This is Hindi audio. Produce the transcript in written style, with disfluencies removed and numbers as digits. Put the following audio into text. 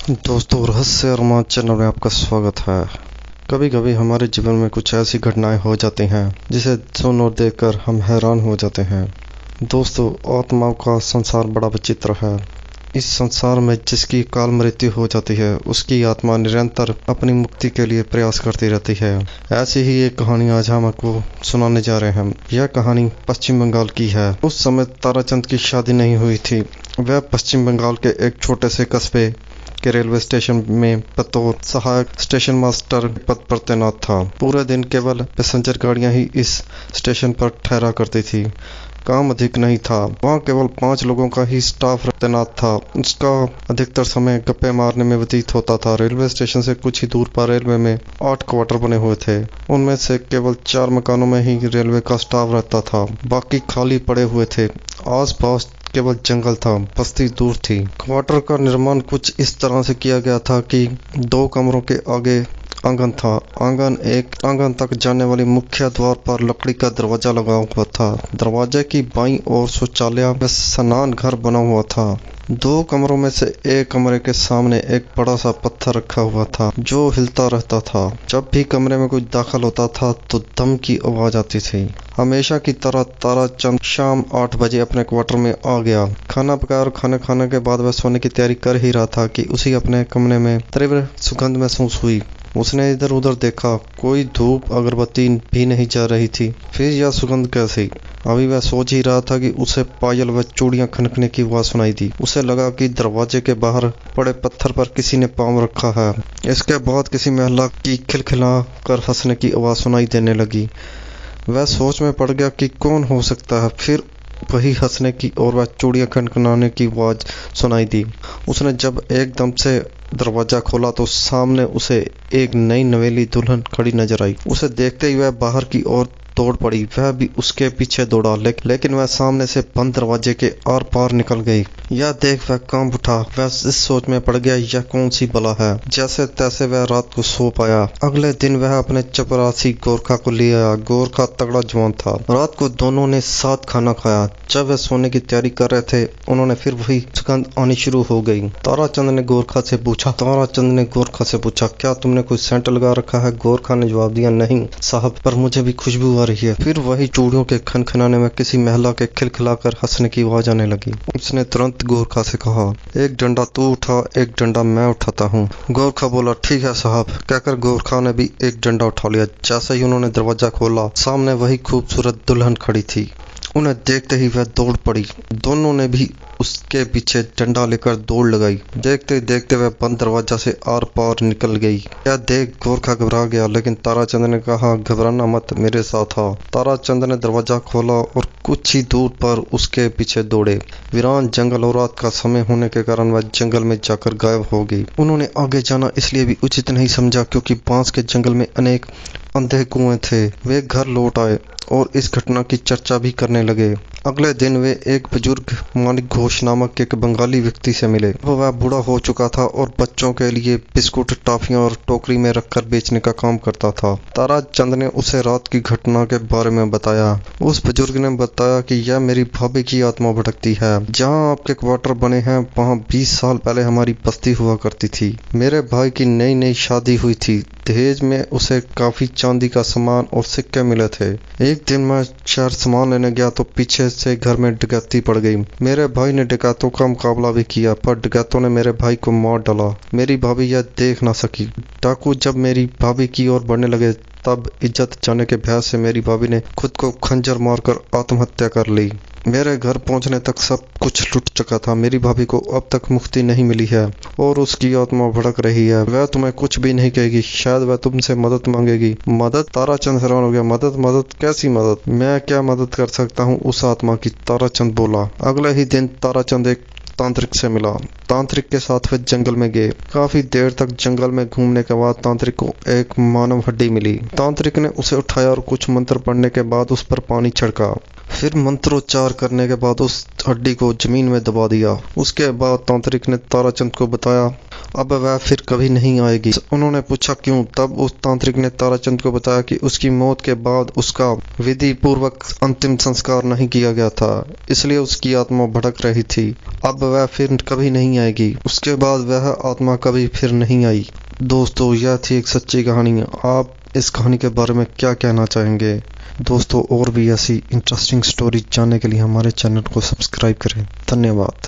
दोस्तों, रहस्य और रोमांच चैनल में आपका स्वागत है। कभी कभी हमारे जीवन में कुछ ऐसी घटनाएं हो जाती हैं जिसे सुन और देखकर हम हैरान हो जाते हैं। दोस्तों, आत्माओं का संसार बड़ा विचित्र है। इस संसार में जिसकी काल मृत्यु हो जाती है उसकी आत्मा निरंतर अपनी मुक्ति के लिए प्रयास करती रहती है। ऐसी ही एक कहानी आज हम आपको सुनाने जा रहे हैं। यह कहानी पश्चिम बंगाल की है। उस समय ताराचंद की शादी नहीं हुई थी। वह पश्चिम बंगाल के एक छोटे से कस्बे के रेलवे स्टेशन में बतौर सहायक स्टेशन मास्टर पद पर तैनात था। पूरे दिन केवल पैसेंजर गाड़ियां ही इस स्टेशन पर ठहरा करती थी। काम अधिक नहीं था। वहाँ केवल 5 लोगों का ही स्टाफ तैनात था। उसका अधिकतर समय गप्पे मारने में व्यतीत होता था। रेलवे स्टेशन से कुछ ही दूर पर रेलवे में 8 क्वार्टर बने हुए थे। उनमें से केवल 4 मकानों में ही रेलवे का स्टाफ रहता था, बाकी खाली पड़े हुए थे। आस पास केवल जंगल था, बस्ती दूर थी। क्वार्टर का निर्माण कुछ इस तरह से किया गया था कि 2 कमरों के आगे आंगन था। आंगन तक जाने वाली मुख्य द्वार पर लकड़ी का दरवाजा लगा हुआ था। दरवाजे की बाईं ओर शौचालय व स्नान घर बना हुआ था। 2 कमरों में से एक कमरे के सामने एक बड़ा सा पत्थर रखा हुआ था जो हिलता रहता था। जब भी कमरे में कोई दाखिल होता था तो दम की आवाज आती थी। हमेशा की तरह ताराचंद शाम 8 बजे अपने क्वार्टर में आ गया। खाना पकाया और खाना खाने के बाद वह सोने की तैयारी कर ही रहा था कि उसी अपने कमरे में तीव्र सुगंध महसूस हुई। उसने इधर उधर देखा, कोई धूप अगरबत्ती भी नहीं जा रही थी। फिर यह सुगंध कैसी? अभी वह सोच ही रहा था कि उसे पायल व चूड़ियां खनकने की आवाज सुनाई दी। उसे लगा कि दरवाजे के बाहर पड़े पत्थर पर किसी ने पांव रखा है। इसके बाद किसी महिला की खिलखिला कर हंसने की आवाज सुनाई देने लगी। वह सोच में पड़ गया कि कौन हो सकता है। फिर वही हंसने की और वह चूड़ियां खनखनाने की आवाज सुनाई दी। उसने जब एकदम से दरवाजा खोला तो सामने उसे एक नई नवेली दुल्हन खड़ी नजर आई। उसे देखते ही वह बाहर की ओर दौड़ पड़ी। वह भी उसके पीछे दौड़ा, लेकिन वह सामने से बंद दरवाजे के आर पार निकल गई। यह देख वह कांप उठा। वह इस सोच में पड़ गया, यह कौन सी बला है। जैसे तैसे वह रात को सो पाया। अगले दिन वह अपने चपरासी गोरखा को ले आया। गोरखा तगड़ा जवान था। रात को दोनों ने साथ खाना खाया। जब वह सोने की तैयारी कर रहे थे उन्होंने फिर वही सुगंध आनी शुरू हो गई। ताराचंद ने गोरखा से पूछा, क्या तुमने कोई सेंट लगा रखा है? गोरखा ने जवाब दिया, नहीं साहब, पर मुझे भी खुशबू आ रही है। फिर वही चूड़ियों के खनखनाने में किसी महिला के खिलखिलाकर हंसने की आवाज आने लगी। उसने तुरंत गोरखा से कहा, एक डंडा तू उठा, एक डंडा मैं उठाता हूँ। गोरखा बोला, ठीक है साहब। कहकर गोरखा ने भी एक डंडा उठा लिया। जैसे ही उन्होंने दरवाजा खोला, सामने वही खूबसूरत दुल्हन खड़ी थी। उन्हें देखते ही वह दौड़ पड़ी। दोनों ने भी उसके पीछे डंडा लेकर दौड़ लगाई। देखते देखते वह बंद दरवाजा से आर पार निकल गई। यह देख गोरखा घबरा गया, लेकिन ताराचंद ने कहा, घबराना मत, मेरे साथ आ। ताराचंद ने दरवाजा खोला और कुछ ही दूर पर उसके पीछे दौड़े। वीरान जंगल और रात का समय होने के कारण वह जंगल में जाकर गायब हो गई। उन्होंने आगे जाना इसलिए भी उचित नहीं समझा क्योंकि बांस के जंगल में अनेक अंधे कुएं थे। वे घर लौट आए और इस घटना की चर्चा भी करने लगे। अगले दिन वे एक बुजुर्ग मानिक घोष नामक एक बंगाली व्यक्ति से मिले। वह बूढ़ा हो चुका था और बच्चों के लिए बिस्कुट, टॉफियां और टोकरी में रखकर बेचने का काम करता था। ताराचंद ने उसे रात की घटना के बारे में बताया। उस बुजुर्ग ने बताया कि यह मेरी भाभी की आत्मा भटकती है। जहाँ आपके क्वार्टर बने हैं वहाँ 20 साल पहले हमारी बस्ती हुआ करती थी। मेरे भाई की नई नई शादी हुई थी। दहेज में उसे काफी चांदी का सामान और सिक्के मिले थे। एक दिन मैं शहर सामान लेने गया तो पीछे से घर में डकैती पड़ गई। मेरे भाई ने डकैतों का मुकाबला भी किया, पर डकैतों ने मेरे भाई को मार डाला। मेरी भाभी यह देख ना सकी। डाकू जब मेरी भाभी की ओर बढ़ने लगे तब इज्जत जाने के भय से मेरी भाभी ने खुद को खंजर मारकर आत्महत्या कर ली। मेरे घर पहुंचने तक सब कुछ लुट चुका था। मेरी भाभी को अब तक मुक्ति नहीं मिली है और उसकी आत्मा भड़क रही है। वह तुम्हें कुछ भी नहीं कहेगी, शायद वह तुमसे मदद मांगेगी। मदद? ताराचंद हैरान हो गया। मदद? कैसी मदद? मैं क्या मदद कर सकता हूँ उस आत्मा की? ताराचंद बोला। अगले ही दिन ताराचंद एक तांत्रिक से मिला। तांत्रिक के साथ वे जंगल में गए। काफी देर तक जंगल में घूमने के बाद तांत्रिक को एक मानव हड्डी मिली। तांत्रिक ने उसे उठाया और कुछ मंत्र पढ़ने के बाद उस पर पानी छिड़का। फिर मंत्रोच्चार करने के बाद उस हड्डी को जमीन में दबा दिया। उसके बाद तांत्रिक ने ताराचंद को बताया अब वह फिर कभी नहीं आएगी। उन्होंने पूछा क्यों? तब उस तांत्रिक ने ताराचंद को बताया कि उसकी मौत के बाद उसका विधि पूर्वक अंतिम संस्कार नहीं किया गया था, इसलिए उसकी आत्मा भटक रही थी। अब वह फिर कभी नहीं आएगी। उसके बाद वह आत्मा कभी फिर नहीं आई। दोस्तों, यह थी एक सच्ची कहानी। आप इस कहानी के बारे में क्या कहना चाहेंगे? दोस्तों, और भी ऐसी इंटरेस्टिंग स्टोरी जानने के लिए हमारे चैनल को सब्सक्राइब करें। धन्यवाद।